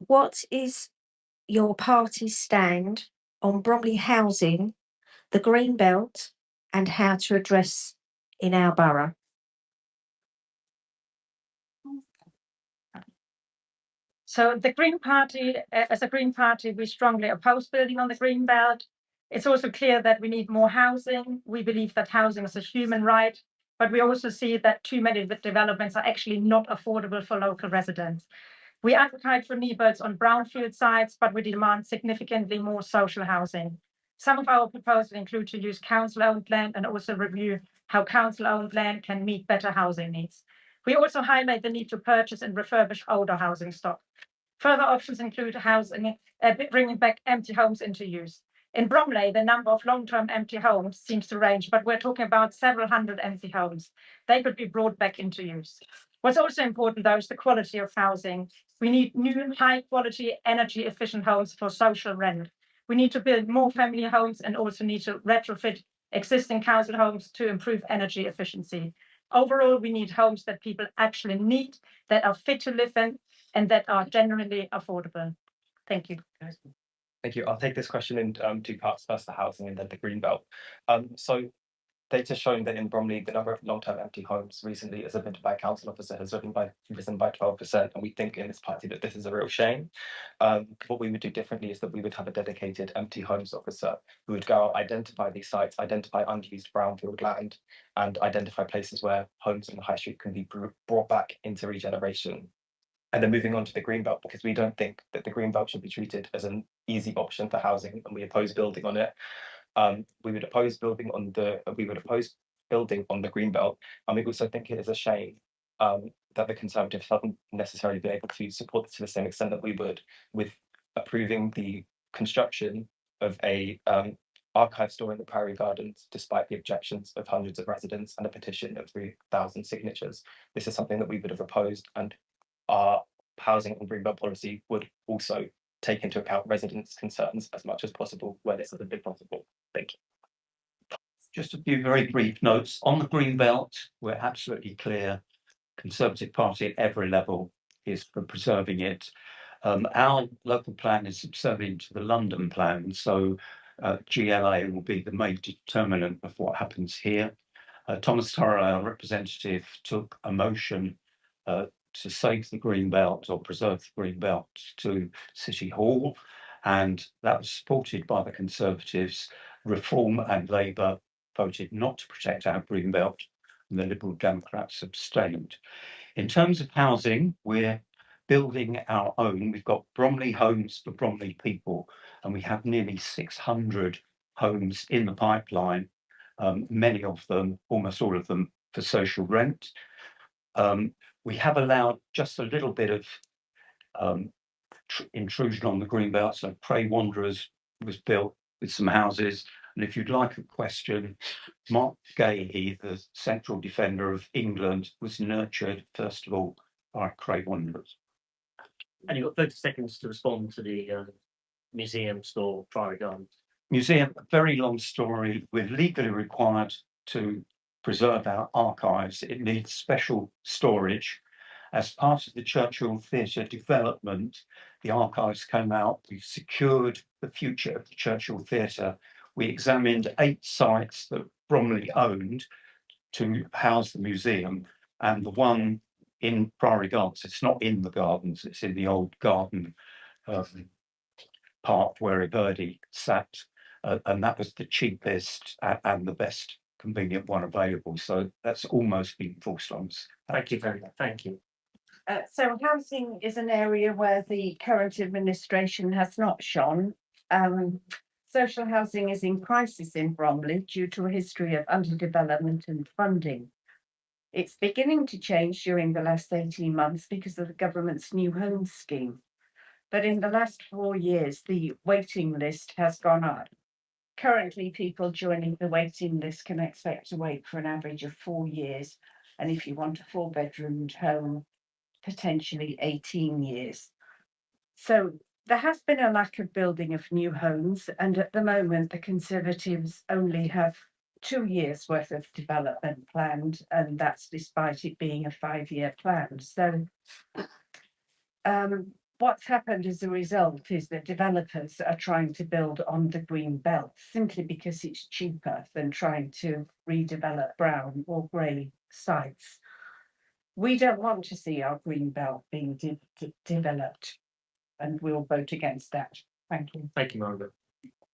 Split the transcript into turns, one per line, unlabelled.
What is your party's stand on Bromley housing, the Greenbelt, and how to address in our borough?
So the Green Party, as a Green Party, we strongly oppose building on the Green Belt. It's also clear that we need more housing. We believe that housing is a human right, but we also see that too many developments are actually not affordable for local residents. We advocate for neighbours on brownfield sites, but we demand significantly more social housing. Some of our proposals include to use council-owned land and also review how council-owned land can meet better housing needs. We also highlight the need to purchase and refurbish older housing stock. Further options include housing, bringing back empty homes into use. In Bromley, the number of long-term empty homes seems to range, but we're talking about several hundred empty homes. They could be brought back into use. What's also important, though, is the quality of housing. We need new, high-quality, energy-efficient homes for social rent. We need to build more family homes and also need to retrofit existing council homes to improve energy efficiency. Overall, we need homes that people actually need, that are fit to live in, and that are generally affordable. Thank you.
Thank you. I'll take this question in two parts, first the housing and then the Greenbelt. So data showing that in Bromley, the number of long-term empty homes recently as submitted by a council officer has risen by 12%. And we think in this party that this is a real shame. What we would do differently is that we would have a dedicated empty homes officer who would go out, identify these sites, identify unused brownfield land, and identify places where homes on the high street can be brought back into regeneration. And then moving on to the Greenbelt, because we don't think that the Greenbelt should be treated as an easy option for housing, and we oppose building on it. We would oppose building on the Greenbelt, and we also think it is a shame that the Conservatives haven't necessarily been able to support this to the same extent that we would, with approving the construction of a archive store in the Priory Gardens, despite the objections of hundreds of residents and a petition of 3,000 signatures. This is something that we would have opposed, and our housing and Greenbelt policy would also take into account residents' concerns as much as possible where this hasn't been possible. Thank you.
Just a few very brief notes. On the Greenbelt, we're absolutely clear. Conservative Party at every level is for preserving it. Our local plan is subservient to the London plan, so GLA will be the main determinant of what happens here. Thomas Turrell, our representative, took a motion to save the Greenbelt or preserve the Greenbelt to City Hall, and that was supported by the Conservatives. Reform and Labour voted not to protect our Greenbelt, and the Liberal Democrats abstained. In terms of housing, we're building our own. We've got Bromley Homes for Bromley people, and we have nearly 600 homes in the pipeline, many of them, almost all of them, for social rent. We have allowed just a little bit of intrusion on the Greenbelt. So Cray Wanderers was built with some houses. And if you'd like a question, Mark Gahey, the central defender of England, was nurtured, first of all, by Cray Wanderers.
And you've got 30 seconds to respond to the museum store, Priory Gardens.
Museum, a very long story. We're legally required to preserve our archives. It needs special storage. As part of the Churchill Theatre development, the archives came out. We've secured the future of the Churchill Theatre. We examined 8 sites that Bromley owned to house the museum, and the one in Priory Gardens, it's not in the gardens, it's in the old garden park where Birdie sat, and that was the cheapest and the best convenient one available. So that's almost been forced on us.
Thank you very much. Thank you.
So housing is an area where the current administration has not shone. Social housing is in crisis in Bromley due to a history of underdevelopment and funding. It's beginning to change during the last 18 months because of the government's new homes scheme. But in the last 4 years, the waiting list has gone up. Currently, people joining the waiting list can expect to wait for an average of 4 years. And if you want a 4-bedroomed home, potentially 18 years. So there has been a lack of building of new homes, and at the moment the Conservatives only have 2 years worth of development planned, and that's despite it being a 5-year plan. So what's happened as a result is that developers are trying to build on the green belt simply because it's cheaper than trying to redevelop brown or grey sites. We don't want to see our green belt being developed, and we'll vote against that. Thank you.
Thank you, Margaret.